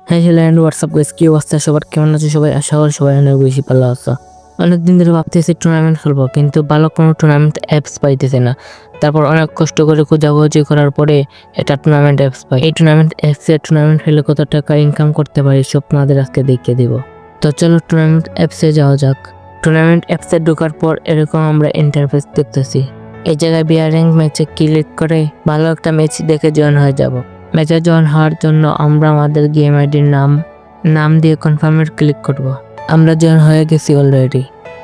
হ্যাঁ hello and WhatsApp guys, কি অবস্থা সবার? কেমন আছে সবাই? আশা করি সবাই অনেক বেশি ভালো আছে। অনেকদিন ধরে ভাবতেছি টুর্নামেন্ট খেলবো, কিন্তু ভালো কোনো টুর্নামেন্ট অ্যাপস পাইতেছি না। তারপর অনেক কষ্ট করে খোঁজাখুঁজি করার পরে একটা টুর্নামেন্ট অ্যাপস পাই। এই টুর্নামেন্ট অ্যাপসে টুর্নামেন্ট খেলে কত টাকা ইনকাম করতে পারি সব আপনাদের আজকে দেখিয়ে দিব। তো চলো টুর্নামেন্ট অ্যাপসে যাওয়া যাক। টুর্নামেন্ট অ্যাপসে ঢোকার পর এরকম আমরা ইন্টারফেস দেখতেছি। এই জায়গায় বিয়ার র্যাঙ্ক ম্যাচে ক্লিক করে ভালো একটা ম্যাচ দেখে জয়েন হয়ে যাব। ম্যাচে জয়েন হওয়ার জন্য আমরা আমাদের গেম আইডির নাম দিয়ে কনফার্মের ক্লিক করব। আমরা জয়েন হয়ে গেছি অলরেডি।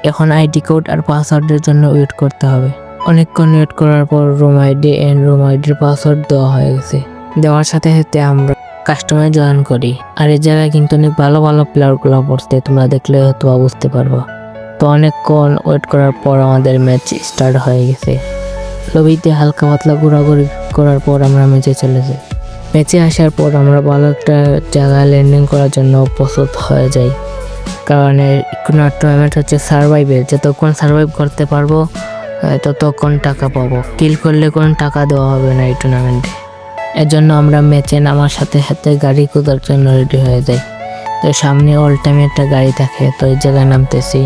এখন আইডি কোড আর পাসওয়ার্ডের জন্য ওয়েট করতে হবে। অনেকক্ষণ ওয়েট করার পর রুম আইডি এন্ড রুম আইডির পাসওয়ার্ড দেওয়া হয়ে গেছে। দেওয়ার সাথে সাথে আমরা কাস্টমার জয়েন করি। আর এই জায়গায় কিন্তু অনেক ভালো ভালো প্লেয়ারগুলো পড়ছে, তোমরা দেখলে হয়তো বুঝতে পারবো। তো অনেকক্ষণ ওয়েট করার পর আমাদের ম্যাচ স্টার্ট হয়ে গেছে। লবিতে হালকা পাতলা ঘোরাঘুরি করার পর আমরা ম্যাচে চলে যাই। ম্যাচে আসার পর আমরা ভালো একটা জায়গায় ল্যান্ডিং করার জন্য প্রস্তুত হয়ে যাই, কারণ কোনো টুর্নামেন্ট হচ্ছে সার্ভাইভের। যতক্ষণ সার্ভাইভ করতে পারবো ততক্ষণ টাকা পাবো। কিল করলে কোনো টাকা দেওয়া হবে না এই টুর্নামেন্টে। এর জন্য আমরা ম্যাচে নামার সাথে সাথে গাড়ি খোঁজার জন্য রেডি হয়ে যাই। তো সামনে অল টাইম একটা গাড়ি থাকে, তো এই জায়গায় নামতেছি।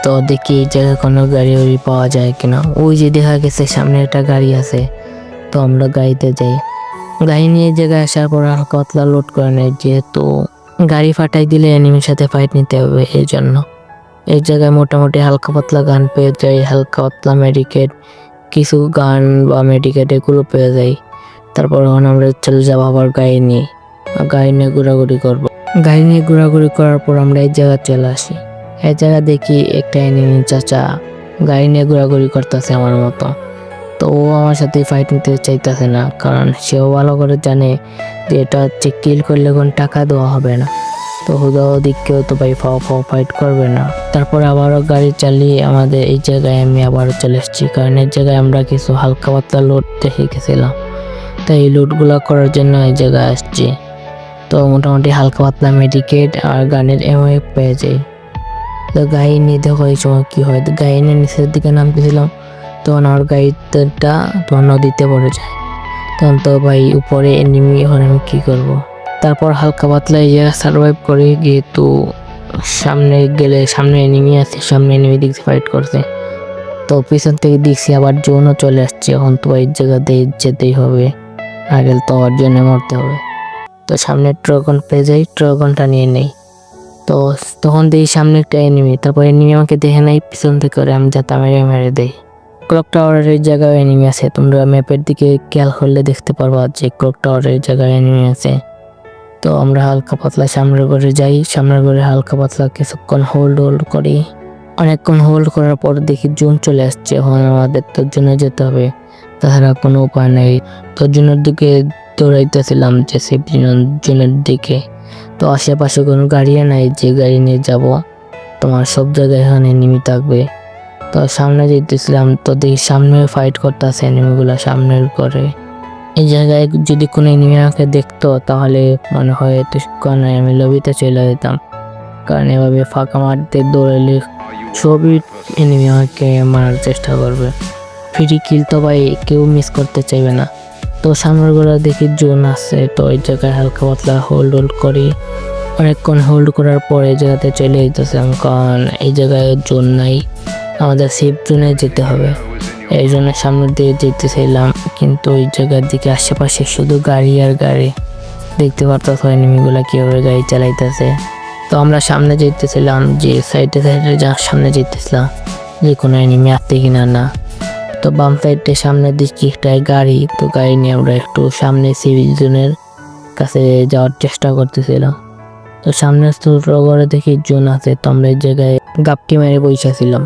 তো দেখি এই জায়গায় কোনো গাড়ি পাওয়া যায় কিনা। ওই যে দেখা গেছে সামনে একটা গাড়ি আছে, তো আমরা গাড়িতে যাই। গাড়ি নিয়ে জায়গায় আসার পর হালকা পাতলা লোড করে নেয়, যেহেতু গাড়ি ফাটাই দিলে এনিমির সাথে ফাইট নিতে হবে। এই জন্য এই জায়গায় মোটামুটি হালকা পাতলা গান পেয়ে যাই, হালকা পাতলা মেডিকেট, কিছু গান বা মেডিকেট এগুলো পেয়ে যাই। তারপর এখন আমরা চলে যাবো আবার গাড়ি নিয়ে ঘোরাঘুরি করবো। গাড়ি নিয়ে ঘোরাঘুরি করার পর আমরা এই জায়গায় চলে আসি। এই জায়গা দেখি একটা এনিমি চাচা গাড়ি নিয়ে ঘোরাঘুরি করতেছে আমার মতো। তো ও আমার সাথে ফাইট নিতে চাইতেছে না, কারণ সেও ভালো করে জানে যে এটা হচ্ছে কিল করলে কোনো টাকা দেওয়া হবে না। তো হুদা ওদিক কেউ তো ভাই ফাও ফাইট করবে না। তারপর আবারও গাড়ি চালিয়ে আমাদের এই জায়গায় আমি আবারও চলে এসেছি, কারণ এই জায়গায় আমরা কিছু হালকা পাতলা লোড দেখে গেছিলাম। তাই এই লোডগুলো করার জন্য এই জায়গায় আসছি। তো মোটামুটি হালকা পাতলা মেডিকেট আর গানের এমএফ পেয়ে যাই। তো গাড়ি নিয়ে দেখো এই সময় কী হয়। গাড়ি নিয়ে নিচের দিকে নামতেছিলাম, তখন আমার গাড়িটা তোমার নদীতে পড়ে যায়। তখন তো ভাই উপরে এনিমি, এখন আমি কী করবো? তারপর হালকা পাতলা এই জায়গায় সার্ভাইভ করে, যেহেতু সামনে গেলে সামনে এনিমি আছে, সামনে এনিমি দিকে ফাইট করছে। তো পিছন থেকে দেখছি আবার জোনও চলে আসছে। এখন তো এই জায়গাতে যেতেই হবে, আগে তো আবার জোনে মরতে হবে। তো সামনে ট্রাগন পেয়ে যাই, ট্রাগনটা নিয়ে নেই। তো তখন দেখি সামনে একটা এনিমি, তারপর এনিমি আমাকে দেখে নেই, পিছন থেকে করে আমি যাতে মেরে দেই। ক্লক টাওয়ারের জায়গায় এনিমি আছে, তোমরা ম্যাপের দিকে খেয়াল করলে দেখতে পারবা যে ক্লক টাওয়ারের জায়গায় এনিমি আছে। তো আমরা হালকা পাতলা সামনের ঘরে যাই, সামনের ঘরে হালকা পাতলা কিছুক্ষণ হোল্ড করি। অনেকক্ষণ হোল্ড করার পর দেখি জোন চলে আসছে। এখন আমাদের তো জোনে যেতে হবে, তাছাড়া কোনো উপায় নেই। তো জোনের দিকে দৌড়াইতেছিলাম, যে সেফ জোনের দিকে। তো আশেপাশে কোনো গাড়িও নাই যে গাড়ি নিয়ে যাব, তোমার সব জায়গায় এখানে এনিমি থাকবে। তো সামনে যেতেছিলাম, তো দেখি সামনে ফাইট করতেছে এনিমিগুলা সামনের করে। এই জায়গায় যদি কোনো এনিমি আমাকে দেখতো তাহলে মনে হয় এতক্ষণ আমি লবিতে চলে যেতাম, কারণ এভাবে ফাঁকা মারতে দৌড়ালে সবই এনিমি আমাকে মারার চেষ্টা করবে। ফ্রি কিল তো ভাই কেউ মিস করতে চাইবে না। তো সামনের গোড়া দেখি জোন আছে, তো এই জায়গায় হালকা পাতলা হোল্ড করি। অনেকক্ষণ হোল্ড করার পরে এই জায়গাতে চলে যেতেছিলাম, কারণ এই জায়গায় জোন নাই, আমাদের সেফ জোনে যেতে হবে। এই জন্য সামনের দিকে যেতেছিলাম, কিন্তু ওই জায়গার দিকে আশেপাশে শুধু গাড়ি আর গাড়ি। দেখতে পারতাম এনিমিগুলা কীভাবে গাড়ি চালাইতেছে। তো আমরা সামনে যেতেছিলাম, যে সাইডে সামনে যেতেছিলাম যে কোনো এনিমি আসতে কিনা না। তো বাম সাইডে সামনে দিচ্ছি একটা গাড়ি, তো গাড়ি নিয়ে আমরা একটু সামনে সিভিল জোনের কাছে যাওয়ার চেষ্টা করতেছিলাম। তো সামনে ছোট করে দেখি জোন আছে, তো আমরা এই জায়গায় গাপটি মেরে বসেছিলাম।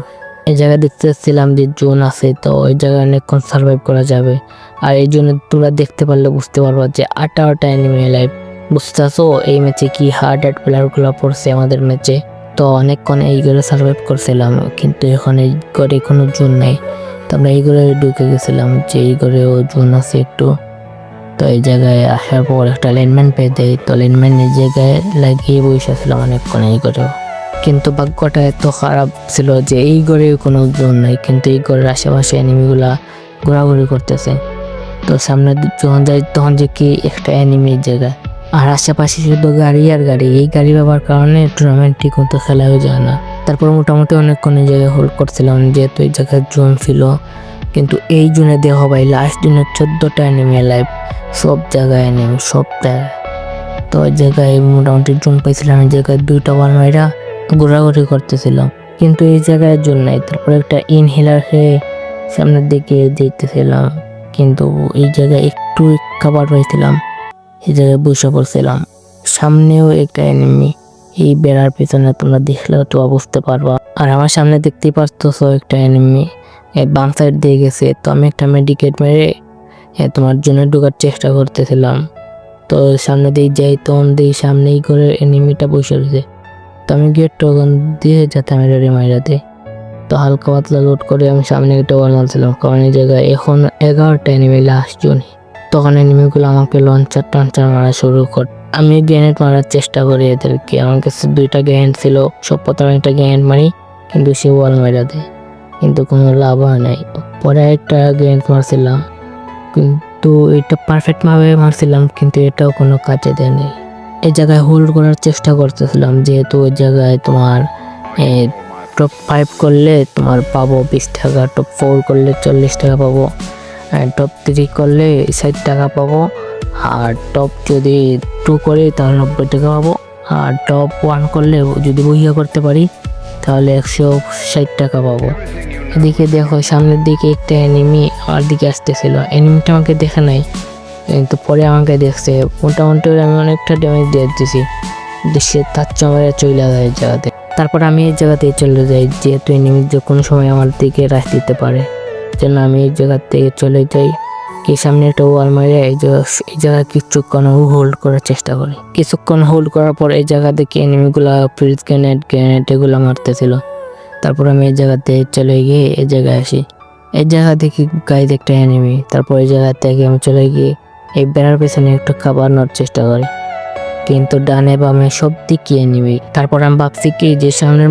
এই জায়গায় দেখতেছিলাম যে জোন আছে, তো ওই জায়গায় অনেকক্ষণ সার্ভাইভ করা যাবে। আর এই জন্য তোমরা দেখতে পারলে বুঝতে পারবো যে 8টা এনিমি লাইভ। বুঝতেছো এই ম্যাচে কি হার্ড প্লেয়ারগুলো পড়ছে আমাদের ম্যাচে। তো অনেকক্ষণ এই ঘরে সার্ভাইভ করছিলাম, কিন্তু এখন এই ঘরে কোনো জোন নাই। তো আমরা এই ঘরে ঢুকে গেছিলাম যে এই ঘরেও জোন আছে একটু। তো এই জায়গায় আসার পর একটা লাইনম্যান পেয়ে দেয়, তো লাইনম্যানের জায়গায় লাগিয়ে বসেছিলাম অনেকক্ষণ এই ঘরেও। কিন্তু ভাগ্যটা এত খারাপ ছিল যে এই ঘরে কোনো জোন নাই, কিন্তু এই ঘরের আশেপাশে এনিমিগুলা ঘোরাঘুরি করতেছে। তো সামনে যখন যাই তখন যে কি একটা এনিমির জায়গা, আর আশেপাশে শুধু গাড়ি আর গাড়ি, এই গাড়ি ব্যবহার কারণে টুর্নামেন্ট ঠিক মতো খেলা হয়ে যায় না। তারপর মোটামুটি অনেকক্ষণ এই জায়গায় হোল্ড করছিলাম, যেহেতু এই জায়গায় জোন ছিল। কিন্তু এই জোনে দেখো ভাই লাস্ট দিনে 14টা এনিমি লাইভ, সব জায়গায় এনিমি, সব জায়গায়। তো ওই জায়গায় মোটামুটি জোন পাইছিলাম, এই জায়গায় 2টা ওয়াল মাইরা ঘোরাঘুরি করতেছিলাম, কিন্তু এই জায়গায় জোন নাই। তারপর একটা ইনহেলার খেয়ে সামনের দিকে যেতেছিলাম, কিন্তু এই জায়গায় একটু খাবার পাইছিলাম, এই জায়গায় বসে পড়ছিলাম। সামনেও একটা এনিমি, এই বেড়ার পেছনে তোমরা দেখলেও তো বুঝতে পারবা। আর আমার সামনে দেখতেই পারতেছো একটা এনিমি বাম সাইড দিয়ে গেছে। তো আমি একটা মেডিকেট মেরে তোমার জন্য ঢোকার চেষ্টা করতেছিলাম। তো সামনে দিয়ে যাই, তখন দিয়ে সামনেই করে এনিমিটা বসে রয়েছে। তো আমি গিয়ে টোকন দিয়ে যাতে আমি রেডি মাইরাতে, তো হালকা পাতলা লোড করে আমি সামনে একটা ওয়াল মারছিলাম, কারণ এই জায়গায় এখন 11টা এনিমি লাস্ট জোনে। তখন এনিমিগুলো আমাকে লঞ্চার মারা শুরু কর। আমি গ্রেনেড মারার চেষ্টা করি এদেরকে, আমার কাছে 2টা গ্রেনেড ছিল। সব প্রথমে একটা গ্রেনেড মারি, কিন্তু সে ওয়াল মারা দেয়, কিন্তু কোনো লাভ হয় নাই। পরে একটা গ্রেনেড মারছিলাম, কিন্তু এটা পারফেক্ট ভাবে মারছিলাম, কিন্তু এটাও কোনো কাজে দেয়নি। এই জায়গায় হোল্ড করার চেষ্টা করতেছিলাম, যেহেতু ওই জায়গায় তোমার টপ 5 করলে তোমার পাবো 20 টাকা, টপ 4 করলে 40 টাকা পাবো, টপ 3 করলে 60 টাকা পাবো, আর টপ যদি 2 করি তাহলে 90 টাকা পাবো, আর টপ 1 করলে যদি বইয়া করতে পারি তাহলে 160 টাকা পাবো। এদিকে দেখো সামনের দিকে একটা এনিমি আমার দিকে আসতেছিল, এনিমিটা আমাকে দেখে নাই, কিন্তু পরে আমাকে দেখছে। মোটামুটি আমি অনেকটা ড্যামেজ দিয়ে দিয়েছি, সে তার চমড়ে চলে যায় এই জায়গাতে। তারপর আমি এই জায়গাতেই চলে যাই, যেহেতু এনিমি যে কোনো সময় আমার দিকে রাশ দিতে পারে, জন্য আমি এই জায়গা থেকে চলে যাই। কি সামনে একটা ওয়াল মারে এই জায়গায় কিছুক্ষণ হোল্ড করার চেষ্টা করি। কিছুক্ষণ হোল্ড করার পর এই জায়গা থেকে এনিমিগুলা ফ্রিজ গ্রেনেড এগুলো মারতেছিল। তারপর আমি এই জায়গাতে চলে গিয়ে এই জায়গায় আসি, এই জায়গা থেকে গাইড একটা এনিমি। তারপর এই জায়গা থেকে আমি চলে গিয়ে এই বেড়ার পেছনে একটু খাবার নেওয়ার চেষ্টা করি, কিন্তু ডানে বামে সব দিকে এনিমি। তারপর আমি ভাবছি কি যে সামনের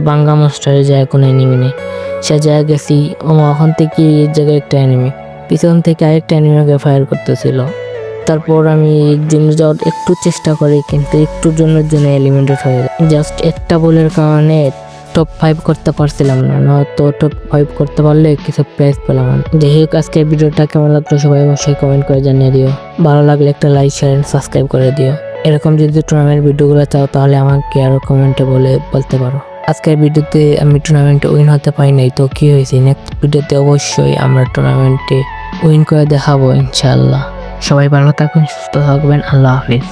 বাঙ্গা মনস্টারের জায়গায় কোনো এনিমি নেই, সে জায়গায় গেছি। ওখান থেকে এই জায়গায় একটা এনিমি, পিছন থেকে আরেকটা এনিমিকে ফায়ার করতেছিল। তারপর আমি জিমে যাওয়ার একটু চেষ্টা করি, কিন্তু একটু জন্য এলিমিনেটেড হয়ে যায়। জাস্ট একটা বলের কারণে টপ 5 করতে পারছিলাম না, নয়তো টপ 5 করতে পারলে কিছু প্রাইজ পেলাম। যাই হোক, আজকে ভিডিওটা কেমন লাগলো সবাই অবশ্যই কমেন্ট করে জানিয়ে দিও। ভালো লাগলে একটা লাইক শেয়ার সাবস্ক্রাইব করে দিও। এরকম যদি টুর্নামেন্ট ভিডিওগুলো চাও তাহলে আমাকে আরো কমেন্টে বলতে পারো। আজকের ভিডিওতে আমি টুর্নামেন্টে উইন হতে পারি নাই, তো কি হয়েছে, নেক্সট ভিডিওতে অবশ্যই আমরা টুর্নামেন্টে উইন করে দেখাবো ইনশাআল্লাহ। সবাই ভালো থাকুন, সুস্থ থাকবেন, আল্লাহ হাফিজ।